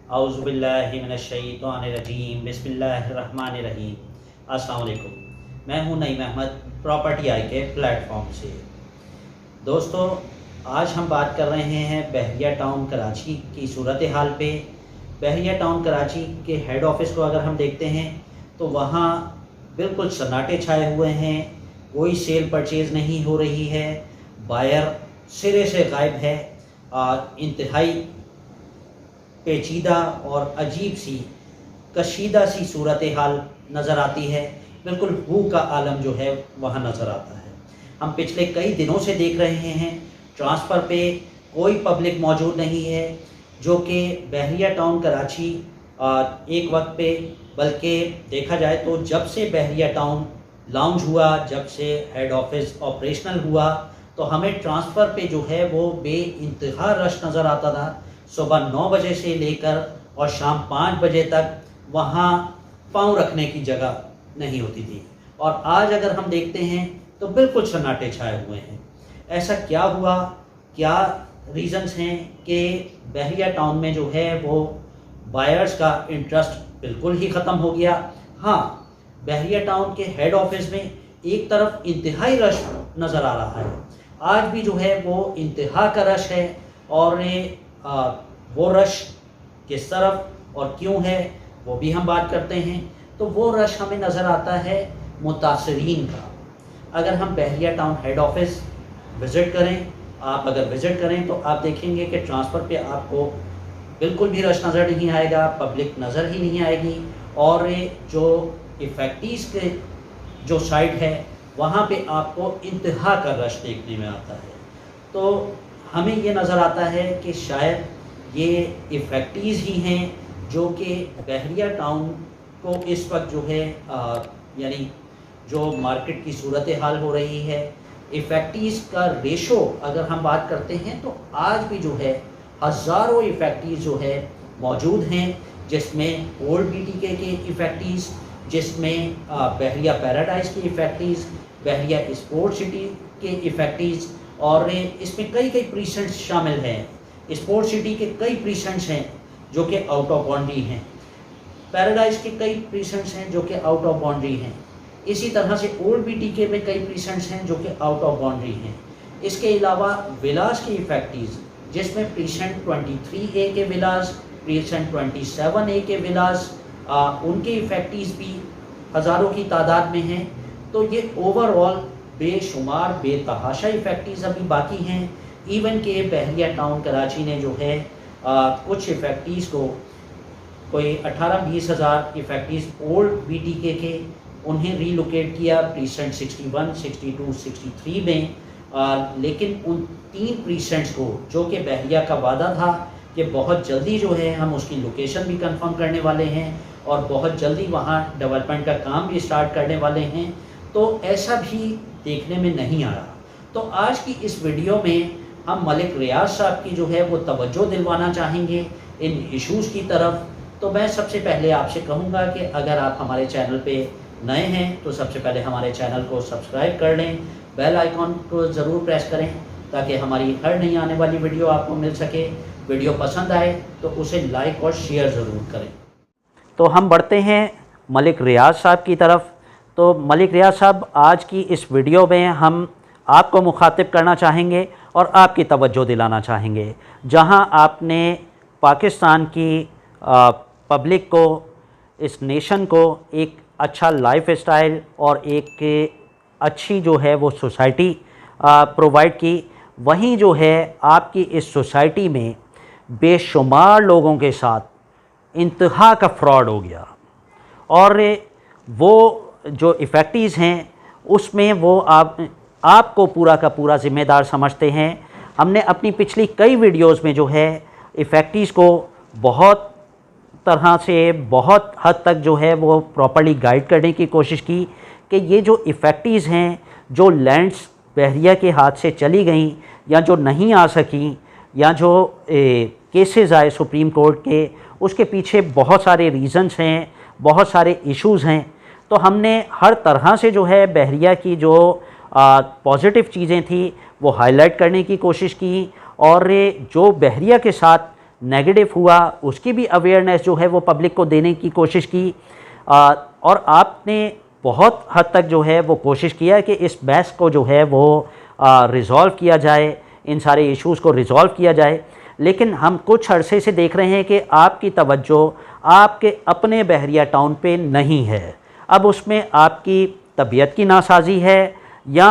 औज़ुबिल्लाहि मिनश्शैतानिर्रजीम बिस्मिल्लाहिर्रहमानिर्रहीम। अस्सलाम वालेकुम। मैं हूं नईम अहमद, प्रॉपर्टी आई के प्लेटफॉर्म से। दोस्तों, आज हम बात कर रहे हैं बहरिया टाउन कराची की सूरत हाल पे। बहरिया टाउन कराची के हेड ऑफिस को अगर हम देखते हैं तो वहाँ बिल्कुल सन्नाटे छाए हुए हैं, कोई सेल परचेज़ नहीं हो रही है, बायर सिरे से गायब है और इंतहाई पेचीदा और अजीब सी कशीदा सी सूरत हाल नज़र आती है। बिल्कुल हू का आलम जो है वहाँ नज़र आता है। हम पिछले कई दिनों से देख रहे हैं ट्रांसफ़र पे कोई पब्लिक मौजूद नहीं है, जो कि बहरिया टाउन कराची एक वक्त पे, बल्कि देखा जाए तो जब से बहरिया टाउन लॉन्च हुआ, जब से हेड ऑफिस ऑपरेशनल हुआ, तो हमें ट्रांसफ़र पे जो है वो बेइंतहा रश नज़र आता था। सुबह 9 बजे से लेकर और शाम 5 बजे तक वहाँ पाँव रखने की जगह नहीं होती थी। और आज अगर हम देखते हैं तो बिल्कुल सन्नाटे छाए हुए हैं। ऐसा क्या हुआ, क्या रीज़न्स हैं कि बहरिया टाउन में जो है वो बायर्स का इंटरेस्ट बिल्कुल ही ख़त्म हो गया। हाँ, बहरिया टाउन के हेड ऑफिस में एक तरफ इंतहाई रश नज़र आ रहा है, आज भी जो है वो इंतहा का रश है। और वो रश किस तरफ और क्यों है वो भी हम बात करते हैं। तो वो रश हमें नज़र आता है मुतासरीन का। अगर हम बहरिया टाउन हेड ऑफिस विज़िट करें, आप अगर विज़िट करें तो आप देखेंगे कि ट्रांसफ़र पे आपको बिल्कुल भी रश नज़र नहीं आएगा, पब्लिक नज़र ही नहीं आएगी। और जो इफ़ेक्टिव्स के जो साइड है वहाँ पे आपको इंतहा का रश देखने में आता है। तो हमें ये नज़र आता है कि शायद ये इफ़ेक्टिव्स ही हैं जो कि बहरिया टाउन को इस वक्त जो है यानी जो मार्केट की सूरत हाल हो रही है, इफ़ेक्टिव्स का रेशो अगर हम बात करते हैं तो आज भी जो है हज़ारों इफ़ेक्टिव्स जो है मौजूद हैं, जिसमें ओल्ड बीटीके के इफ़ेक्टिव्स, जिसमें बहरिया पैराडाइज़ के इफ़ेक्टिव्स, बहरिया स्पोर्ट सिटी के इफ़ेक्टिव्स, और इसमें कई प्रीसेंट्स शामिल हैं। स्पोर्ट सिटी के कई प्रीसेंट्स हैं जो कि आउट ऑफ बाउंड्री हैं, पैराडाइज़ के कई प्रीसेंट्स हैं जो कि आउट ऑफ बाउंड्री हैं। इसी तरह से ओल्ड बीटीके में कई प्रीसेंट्स हैं जो कि आउट ऑफ बाउंड्री हैं। इसके अलावा विलास के इफ़ेक्टिव्स, जिसमें प्रीसेंट 23A के विलास, प्रीसेंट 27A के विलास, उनके इफ़ेक्टिव्स भी हज़ारों की तादाद में हैं। तो ये ओवरऑल बेशुमार बेतहाशा इफ़ेक्टिव्स अभी बाकी हैं। इवन के बहरिया टाउन कराची ने जो है कुछ इफ़ेक्टिव्स को कोई 18-20 हज़ार इफ़ेक्टिव्स ओल्ड बीटीके के उन्हें रीलोकेट किया प्रीसेंट 61, 62, 63 में। लेकिन उन 3 प्रीसेंट्स को जो कि बहरिया का वादा था कि बहुत जल्दी जो है हम उसकी लोकेशन भी कंफर्म करने वाले हैं और बहुत जल्दी वहाँ डेवलपमेंट का काम भी स्टार्ट करने वाले हैं, तो ऐसा भी देखने में नहीं आ रहा। तो आज की इस वीडियो में हम मलिक रियाज साहब की जो है वो तवज्जो दिलवाना चाहेंगे इन इश्यूज़ की तरफ। तो मैं सबसे पहले आपसे कहूँगा कि अगर आप हमारे चैनल पे नए हैं तो सबसे पहले हमारे चैनल को सब्सक्राइब कर लें, बेल आइकॉन को ज़रूर प्रेस करें ताकि हमारी हर नई आने वाली वीडियो आपको मिल सके। वीडियो पसंद आए तो उसे लाइक और शेयर ज़रूर करें। तो हम बढ़ते हैं मलिक रियाज साहब की तरफ। तो मलिक रियाज साहब, आज की इस वीडियो में हम आपको मुखातिब करना चाहेंगे और आपकी तवज्जो दिलाना चाहेंगे, जहां आपने पाकिस्तान की पब्लिक को, इस नेशन को एक अच्छा लाइफ स्टाइल और एक अच्छी जो है वो सोसाइटी प्रोवाइड की। वहीं जो है आपकी इस सोसाइटी में बेशुमार लोगों के साथ इंतहा का फ्रॉड हो गया और वो जो इफ़ेक्टिव्स हैं उसमें वो आपको पूरा का पूरा ज़िम्मेदार समझते हैं। हमने अपनी पिछली कई वीडियोस में जो है इफ़ेक्टिव्स को बहुत तरह से, बहुत हद तक जो है वो प्रॉपर्ली गाइड करने की कोशिश की कि ये जो इफ़ेक्टिव्स हैं, जो लैंड्स बहरिया के हाथ से चली गई या जो नहीं आ सकी या जो केसेस आए सुप्रीम कोर्ट के, उसके पीछे बहुत सारे रीज़न्स हैं, बहुत सारे इश्यूज़ हैं। तो हमने हर तरह से जो है बहरिया की जो पॉजिटिव चीज़ें थी वो हाईलाइट करने की कोशिश की और जो बहरिया के साथ नेगेटिव हुआ उसकी भी अवेयरनेस जो है वो पब्लिक को देने की कोशिश की। और आपने बहुत हद तक जो है वो कोशिश किया है कि इस बहस को जो है वो रिज़ॉल्व किया जाए, इन सारे इश्यूज़ को रिज़ॉल्व किया जाए। लेकिन हम कुछ अरसे से देख रहे हैं कि आपकी तवज्जो आपके अपने बहरिया टाउन पे नहीं है। अब उसमें आपकी तबीयत की नासाजी है या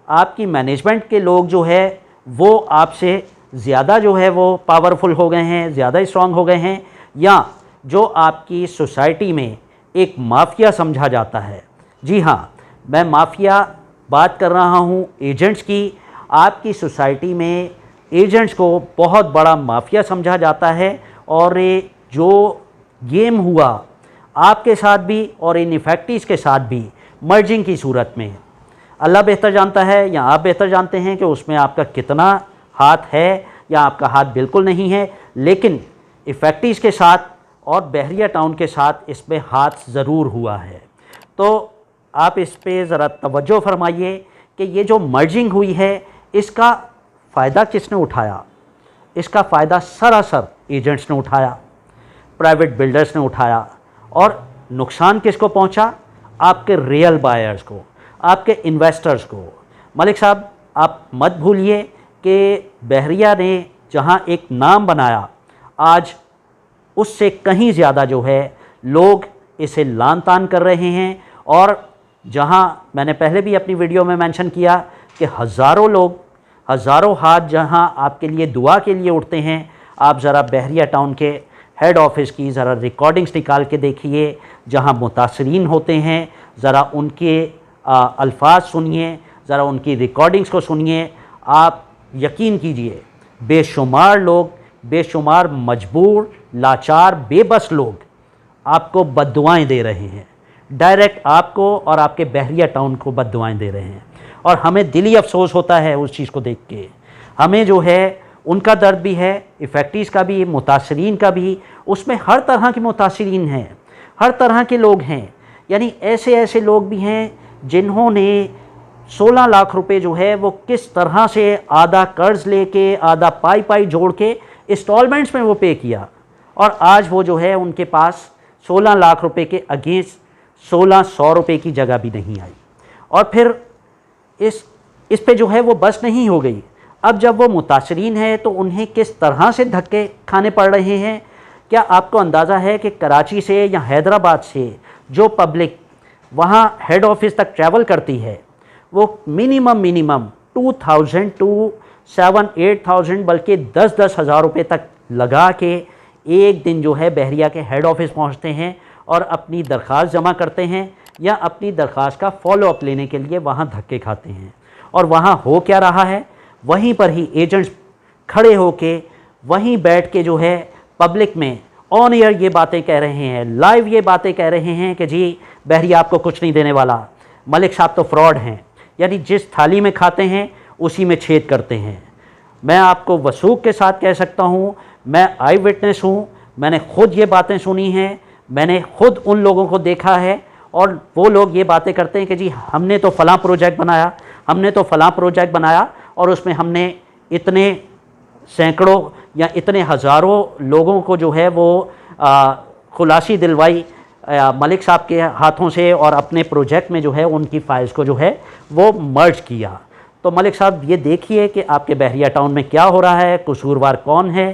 आपकी मैनेजमेंट के लोग जो है वो आपसे ज़्यादा जो है वो पावरफुल हो गए हैं, ज़्यादा स्ट्रॉन्ग हो गए हैं, या जो आपकी सोसाइटी में एक माफिया समझा जाता है। जी हाँ, मैं माफिया बात कर रहा हूँ एजेंट्स की। आपकी सोसाइटी में एजेंट्स को बहुत बड़ा माफिया समझा जाता है और ये जो गेम हुआ आपके साथ भी और इन इफेक्टिव्स के साथ भी मर्जिंग की सूरत में, अल्लाह बेहतर जानता है या आप बेहतर जानते हैं कि उसमें आपका कितना हाथ है या आपका हाथ बिल्कुल नहीं है, लेकिन इफेक्टिव्स के साथ और बहरिया टाउन के साथ इसमें हाथ ज़रूर हुआ है। तो आप इस पे ज़रा तवज्जो फरमाइए कि ये जो मर्जिंग हुई है इसका फ़ायदा किसने उठाया? इसका फ़ायदा सरासर एजेंट्स ने उठाया, प्राइवेट बिल्डर्स ने उठाया, और नुकसान किसको पहुंचा? आपके रियल बायर्स को, आपके इन्वेस्टर्स को। मलिक साहब, आप मत भूलिए कि बहरिया ने जहां एक नाम बनाया, आज उससे कहीं ज़्यादा जो है लोग इसे लान तान कर रहे हैं। और जहां मैंने पहले भी अपनी वीडियो में मेंशन किया कि हज़ारों लोग, हज़ारों हाथ जहां आपके लिए दुआ के लिए उठते हैं, आप ज़रा बहरिया टाउन के हेड ऑफिस की ज़रा रिकॉर्डिंग्स निकाल के देखिए, जहां मुतासरीन होते हैं, ज़रा उनके अल्फाज सुनिए, ज़रा उनकी रिकॉर्डिंग्स को सुनिए। आप यकीन कीजिए, बेशुमार लोग, बेशुमार मजबूर, लाचार, बेबस लोग आपको बद्दुआएं दे रहे हैं, डायरेक्ट आपको और आपके बहरिया टाउन को बद्दुआएं दे रहे हैं। और हमें दिली अफसोस होता है उस चीज़ को देख के। हमें जो है उनका दर्द भी है, इफेक्टिव्स का भी, मुतासरीन का भी। उसमें हर तरह के मुतासरीन हैं, हर तरह के लोग हैं। यानी ऐसे ऐसे लोग भी हैं जिन्होंने 16 लाख रुपए जो है वो किस तरह से आधा कर्ज लेके, आधा पाई पाई जोड़ के इंस्टॉलमेंट्स में वो पे किया, और आज वो जो है उनके पास 16 लाख रुपए के अगेंस्ट 1600 रुपये की जगह भी नहीं आई। और फिर इस पे जो है वो बस नहीं हो गई। अब जब वो मुतासरीन है तो उन्हें किस तरह से धक्के खाने पड़ रहे हैं। क्या आपको अंदाज़ा है कि कराची से या हैदराबाद से जो पब्लिक वहाँ हेड ऑफिस तक ट्रैवल करती है वो मिनिमम 2000 टू 7-8,000 बल्कि 10-10 हज़ार रुपये तक लगा के एक दिन जो है बहरिया के हेड ऑफिस पहुँचते हैं और अपनी दरख्वास्त जमा करते हैं या अपनी दरख्वास्त का फॉलो अप लेने के लिए वहाँ धक्के खाते हैं। और वहाँ हो क्या रहा है, वहीं पर ही एजेंट्स खड़े होके वहीं बैठ के जो है पब्लिक में ऑन एयर ये बातें कह रहे हैं, लाइव ये बातें कह रहे हैं कि जी बहरिया आपको कुछ नहीं देने वाला, मलिक साहब तो फ्रॉड हैं। यानी जिस थाली में खाते हैं उसी में छेद करते हैं। मैं आपको वसूख के साथ कह सकता हूँ, मैं आई विटनेस हूँ, मैंने खुद ये बातें सुनी हैं, मैंने खुद उन लोगों को देखा है। और वो लोग ये बातें करते हैं कि जी हमने तो फ़लाँ प्रोजेक्ट बनाया, हमने तो फ़लाँ प्रोजेक्ट बनाया और उसमें हमने इतने सैकड़ों या इतने हज़ारों लोगों को जो है वो खुलासी दिलवाई मलिक साहब के हाथों से, और अपने प्रोजेक्ट में जो है उनकी फाइल्स को जो है वो मर्ज किया। तो मलिक साहब ये देखिए कि आपके बहरिया टाउन में क्या हो रहा है, कसूरवार कौन है।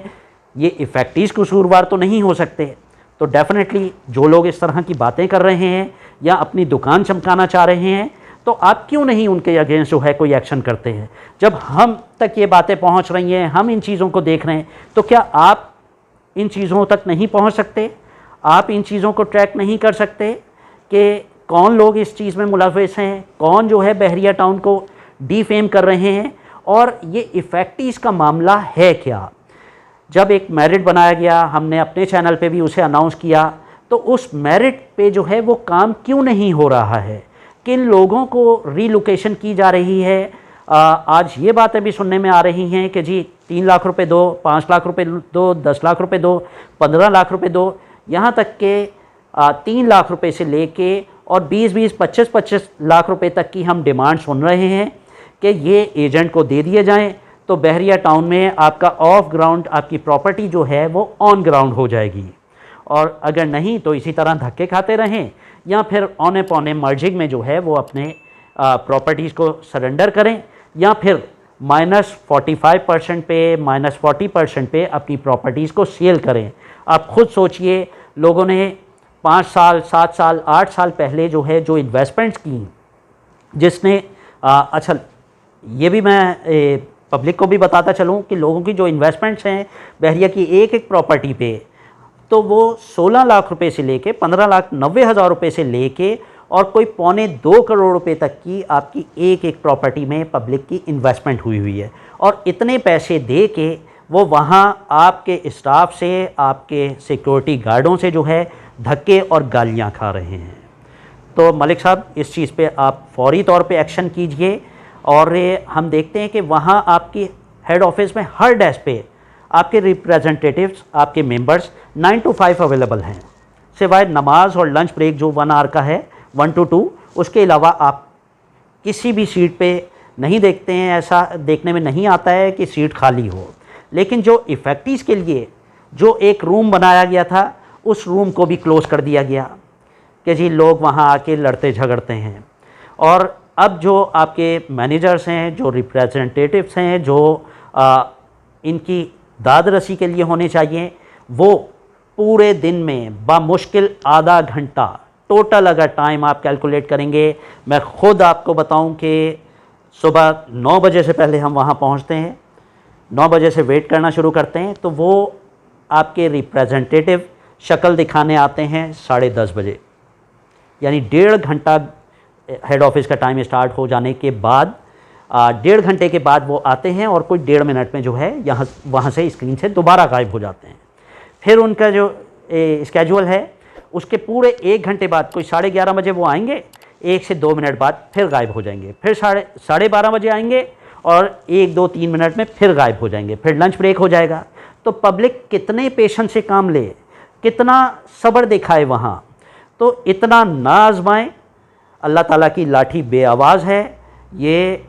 ये इफेक्टिव्स कसूरवार तो नहीं हो सकते। तो डेफिनेटली जो लोग इस तरह की बातें कर रहे हैं या अपनी दुकान चमकाना चाह रहे हैं, तो आप क्यों नहीं उनके अगेंस्ट जो है कोई एक्शन करते हैं। जब हम तक ये बातें पहुंच रही हैं, हम इन चीज़ों को देख रहे हैं, तो क्या आप इन चीज़ों तक नहीं पहुंच सकते? आप इन चीज़ों को ट्रैक नहीं कर सकते कि कौन लोग इस चीज़ में मुलविस हैं, कौन जो है बहरिया टाउन को डीफेम कर रहे हैं, और ये इफेक्टिव्स का मामला है क्या। जब एक मेरिट बनाया गया, हमने अपने चैनल पे भी उसे अनाउंस किया, तो उस मेरिट पे जो है वो काम क्यों नहीं हो रहा है, किन लोगों को रीलोकेशन की जा रही है। आज ये बातें भी सुनने में आ रही हैं कि जी 3 लाख रुपए दो, 5 लाख रुपए दो, 10 लाख रुपए दो, 15 लाख रुपए दो, यहाँ तक के 3 लाख रुपए से लेके और 20-20, 25-25 लाख रुपए तक की हम डिमांड सुन रहे हैं कि ये एजेंट को दे दिए जाएं। तो बहरिया टाउन में आपका ऑफ ग्राउंड आपकी प्रॉपर्टी जो है वो ऑन ग्राउंड हो जाएगी। और अगर नहीं तो इसी तरह धक्के खाते रहें या फिर औने पौने मर्जिंग में जो है वो अपने प्रॉपर्टीज़ को सरेंडर करें, या फिर -45% पे -40% पे अपनी प्रॉपर्टीज़ को सेल करें। आप खुद सोचिए, लोगों ने 5 साल 7 साल 8 साल पहले जो है जो इन्वेस्टमेंट्स की, जिसने अच्छा ये भी मैं पब्लिक को भी बताता चलूँ कि लोगों की जो इन्वेस्टमेंट्स हैं बहरिया की एक एक प्रॉपर्टी पे, तो वो 16 लाख रुपए से लेके 15,90,000 रुपये से लेके और कोई 1.25 करोड़ रुपए तक की आपकी एक एक प्रॉपर्टी में पब्लिक की इन्वेस्टमेंट हुई है। और इतने पैसे दे के वो वहाँ आपके स्टाफ से, आपके सिक्योरिटी गार्डों से जो है धक्के और गालियाँ खा रहे हैं। तो मलिक साहब, इस चीज़ पे आप फौरी तौर पे एक्शन कीजिए। और हम देखते हैं कि वहाँ आपकी हेड ऑफिस में हर डेस्क पे आपके रिप्रेजेंटेटिव्स, आपके मेंबर्स 9 to 5 अवेलेबल हैं, सिवाय नमाज और लंच ब्रेक जो 1 आवर का है 1 to 2, उसके अलावा आप किसी भी सीट पे नहीं देखते हैं। ऐसा देखने में नहीं आता है कि सीट खाली हो। लेकिन जो इफेक्टिव्स के लिए जो एक रूम बनाया गया था, उस रूम को भी क्लोज़ कर दिया गया कि जी लोग वहाँ आके लड़ते झगड़ते हैं। और अब जो आपके मैनेजर्स हैं, जो रिप्रेजेंटेटिव्स हैं, जो इनकी दाद रसी के लिए होने चाहिए, वो पूरे दिन में बामुश्किल आधा घंटा टोटल अगर टाइम आप कैलकुलेट करेंगे, मैं ख़ुद आपको बताऊं कि सुबह 9 बजे से पहले हम वहाँ पहुँचते हैं, 9 बजे से वेट करना शुरू करते हैं, तो वो आपके रिप्रेजेंटेटिव शक्ल दिखाने आते हैं 10:30 बजे। यानी 1.5 घंटा हेड ऑफिस का टाइम स्टार्ट हो जाने के बाद 1.5 घंटे के बाद वो आते हैं और कोई 1.5 मिनट में जो है वहाँ से स्क्रीन से दोबारा गायब हो जाते हैं। फिर उनका जो स्केड्यूल है उसके पूरे 1 घंटे बाद कोई 11:30 बजे वो आएंगे, 1 से 2 मिनट बाद फिर गायब हो जाएंगे, फिर 12:30 बजे आएंगे और 1, 2, 3 मिनट में फिर गायब हो जाएंगे, फिर लंच ब्रेक हो जाएगा। तो पब्लिक कितने पेशेंस से काम ले, कितना सब्र दिखाए वहाँ। तो इतना ना आज़माएं, अल्लाह ताला की लाठी बेआवाज़ है ये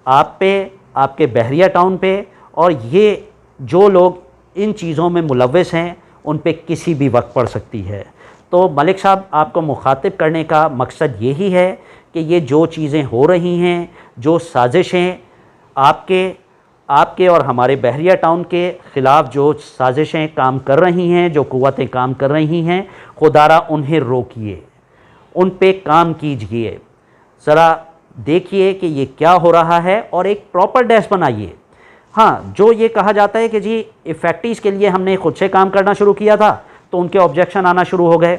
आप पे, आपके बहरिया टाउन पे, और ये जो लोग इन चीज़ों में मुलव्वस हैं उन पे किसी भी वक्त पड़ सकती है। तो मलिक साहब, आपको मुखातिब करने का मकसद यही है कि ये जो चीज़ें हो रही हैं, जो साजिशें आपके और हमारे बहरिया टाउन के ख़िलाफ़ जो साजिशें काम कर रही हैं, जो क़ुव्वतें काम कर रही हैं, खुदारा उन्हें रोकिए, उन पे काम कीजिए। ज़रा देखिए कि ये क्या हो रहा है और एक प्रॉपर डेस्क बनाइए। हाँ, जो ये कहा जाता है कि जी इफेक्टिव्स के लिए हमने खुद से काम करना शुरू किया था तो उनके ऑब्जेक्शन आना शुरू हो गए,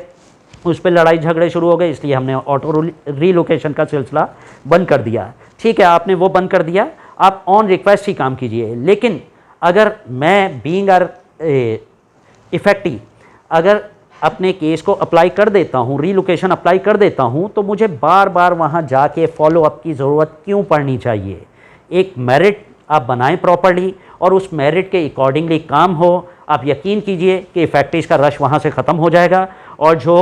उस पर लड़ाई झगड़े शुरू हो गए, इसलिए हमने ऑटो रीलोकेशन का सिलसिला बंद कर दिया। ठीक है, आपने वो बंद कर दिया, आप ऑन रिक्वेस्ट ही काम कीजिए। लेकिन अगर मैं बीइंग इफेक्टिव अगर अपने केस को अप्लाई कर देता हूँ, रीलोकेशन अप्लाई कर देता हूँ, तो मुझे बार बार वहाँ जाके फॉलो अप की ज़रूरत क्यों पड़नी चाहिए। एक मेरिट आप बनाएं प्रॉपर्ली और उस मेरिट के अकॉर्डिंगली काम हो। आप यकीन कीजिए कि इफेक्टिव्स का रश वहाँ से ख़त्म हो जाएगा और जो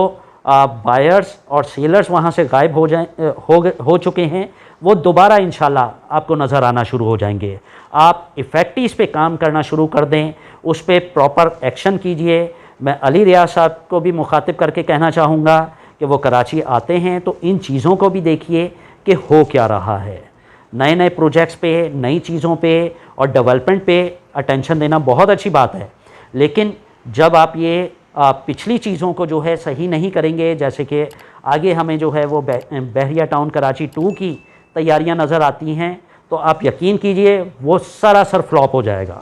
बायर्स और सेलर्स वहाँ से गायब हो चुके हैं वो दोबारा इंशाल्लाह आपको नज़र आना शुरू हो जाएंगे। आप इफेक्टिव्स पे काम करना शुरू कर दें, उस पर प्रॉपर एक्शन कीजिए। मैं अली रियाज साहब को भी मुखातिब करके कहना चाहूँगा कि वो कराची आते हैं तो इन चीज़ों को भी देखिए कि हो क्या रहा है। नए नए प्रोजेक्ट्स पे, नई चीज़ों पे और डेवलपमेंट पे अटेंशन देना बहुत अच्छी बात है, लेकिन जब आप ये पिछली चीज़ों को जो है सही नहीं करेंगे, जैसे कि आगे हमें जो है वो बहरिया टाउन कराची 2 की तैयारियां नज़र आती हैं, तो आप यकीन कीजिए वो सरासर फ्लॉप हो जाएगा।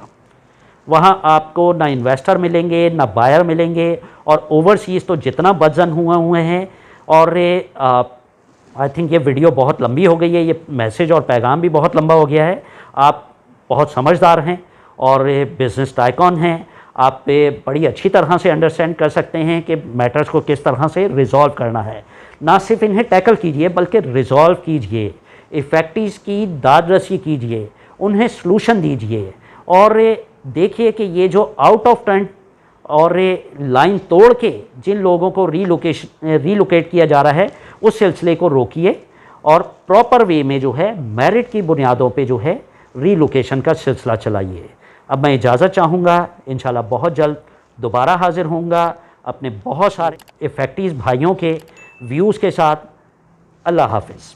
वहाँ आपको ना इन्वेस्टर मिलेंगे, ना बायर मिलेंगे, और ओवरसीज़ तो जितना वज़न हुए हैं। और आई थिंक ये वीडियो बहुत लंबी हो गई है, ये मैसेज और पैगाम भी बहुत लंबा हो गया है। आप बहुत समझदार हैं और बिज़नेस टाइकॉन हैं, आप पे बड़ी अच्छी तरह से अंडरस्टैंड कर सकते हैं कि मैटर्स को किस तरह से रिज़ॉल्व करना है। ना सिर्फ इन्हें टैकल कीजिए बल्कि रिज़ॉल्व कीजिए, इफेक्टिव्स की दाद रसी कीजिए, उन्हें सलूशन दीजिए और देखिए कि ये जो आउट ऑफ टर्न और लाइन तोड़ के जिन लोगों को रीलोकेट किया जा रहा है उस सिलसिले को रोकिए और प्रॉपर वे में जो है मेरिट की बुनियादों पे जो है रीलोकेशन का सिलसिला चलाइए। अब मैं इजाज़त चाहूँगा, इंशाल्लाह बहुत जल्द दोबारा हाज़िर होऊंगा अपने बहुत सारे इफ़ेक्टिव भाइयों के व्यूज़ के साथ। अल्लाह हाफ़िज़।